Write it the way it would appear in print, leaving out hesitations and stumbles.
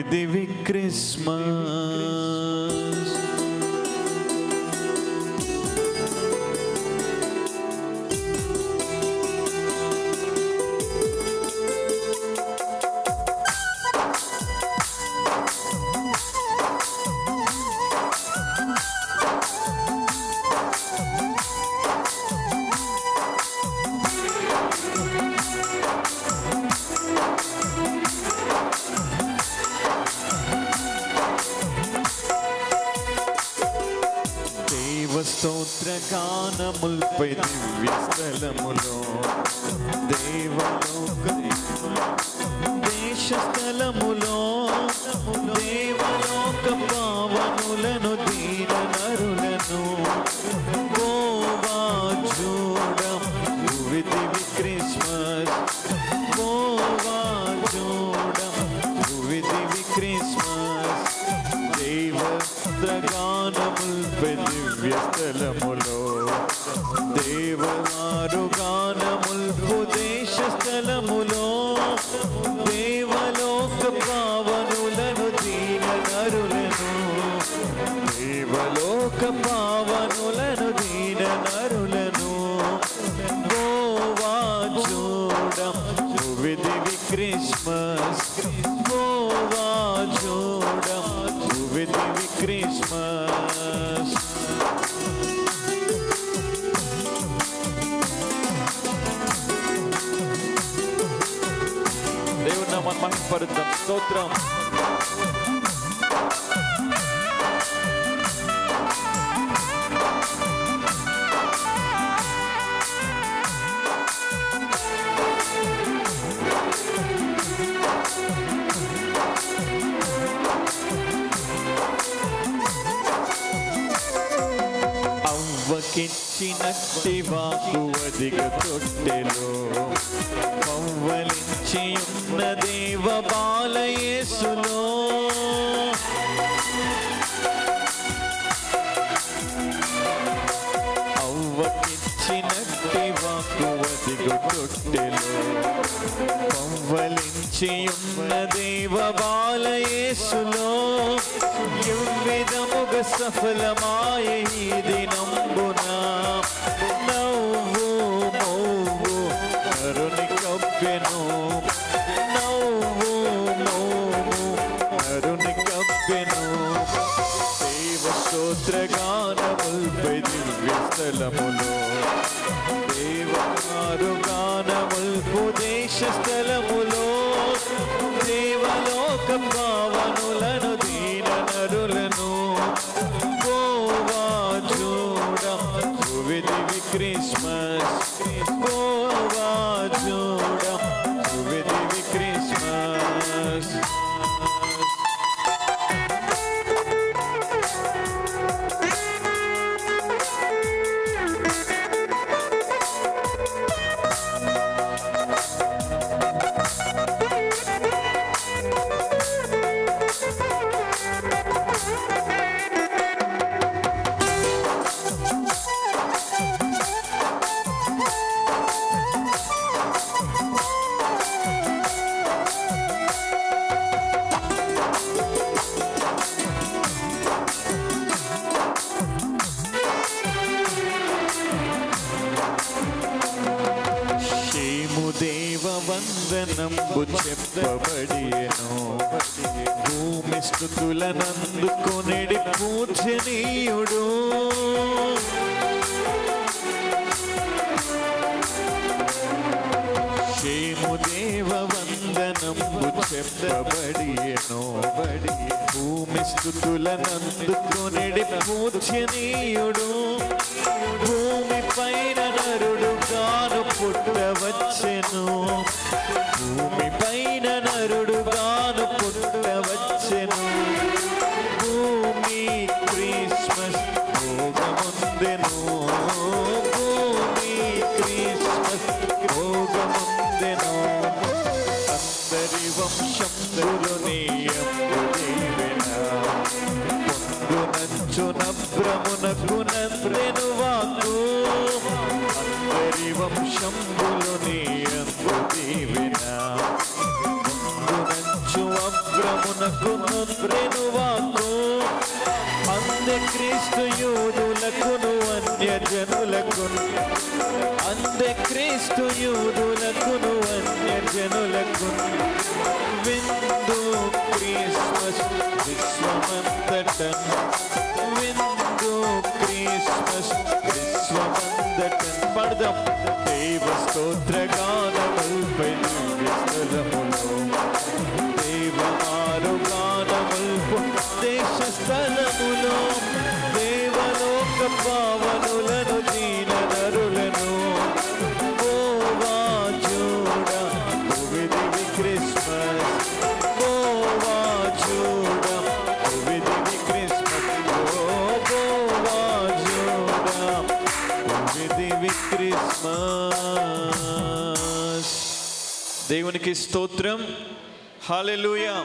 దివి Christmas. స్తోత్రగానముల్పై దివ్య స్థలములో దేవలోక దేశ స్థలములో దేవలోక పావనులను దీన నరులను గోవా చూడం దివి క్రిస్మస్. గోవా చూడం దివి క్రిస్మస్. దేవగానముల్పై దివ్య స్థలములో దేవవారు గానముల్పు దేశ స్థలములో దేవలోక పావనులను దీన నరులను దేవలోక పావనులను దీన నరులను గోవా చూడం దివి క్రిస్మస్. గోవా చూడం దివి క్రిస్మస్. దేవుని నామమున మహిమపరుద్దాం. స్తోత్రం. అవ్వకిచ్చినట్టి వాకు అధిక తొట్టెలో పవ్వలించి ఉన్న దేవ బాలయేసులో అవ్వకిచ్చినట్టి వాకు అధిక తొట్టెలో పవ్వలించి ఉన్న దేవ బాలయేసులో విధముగా సఫలమాయ ఈ దినంబున నవ్వు మోవు నరుని కప్పెను. నవ్వు మోవు నరుని కప్పెను. దేవ స్తోత్రగానముల్పై దివ్య స్థలములో దేవమారు గానముల్పు దేశ స్థలములో దేవలోక పావనులను దీన నరులను గోవా చూడం దివి క్రిస్మస్. గోవా చూడం దివి క్రిస్మస్. వందనంబు చెప్పబడియెను. భూమి స్తుతులనందుకొనిడి పూజనీయుడు. షేము దేవ వందనంబు చెప్పబడియెను. భూమి స్తుతులనందుకొనిడి పూజనీయుడు. భూమి పైన నరుడు గాను పుట్టవచ్చెను. భూమి పైన నరుడు గాను పుట్టవచ్చెను. భూమి క్రిస్మస్ భోగముందెను. భూమి క్రిస్మస్ భోగముందెను. అందరి వంశంలో నీయందు దీవెన పొందునంచు నభ్రమునకు నందెను వాకు. అందరి వంశంలో నీయందు దీవెన పొందునంచు అభ్రము సంవత్సరమునకు నొందెను వాక్కు అంత్యక్రీస్తు యూదులకును అన్యజనులకును అంత్యక్రీస్తు యూదులకును అన్యజనులకును విందు క్రిస్మస్ విశ్వమంతటన్ విందు క్రిస్మస్ విశ్వమంతటన్ పడదాం దేవ స్తోత్ర గానముల్పై స్థలములో దేవమారు గానముల్పు దేశ స్థలములో దేవలోక పావనులను దీన నరులను గోవా చూడ దివి క్రిస్మస్ గోవా చూడ దివి క్రిస్మస్ గోవా చూడ దివి క్రిస్మస్. దేవునికి స్తోత్రం. హల్లెలూయా.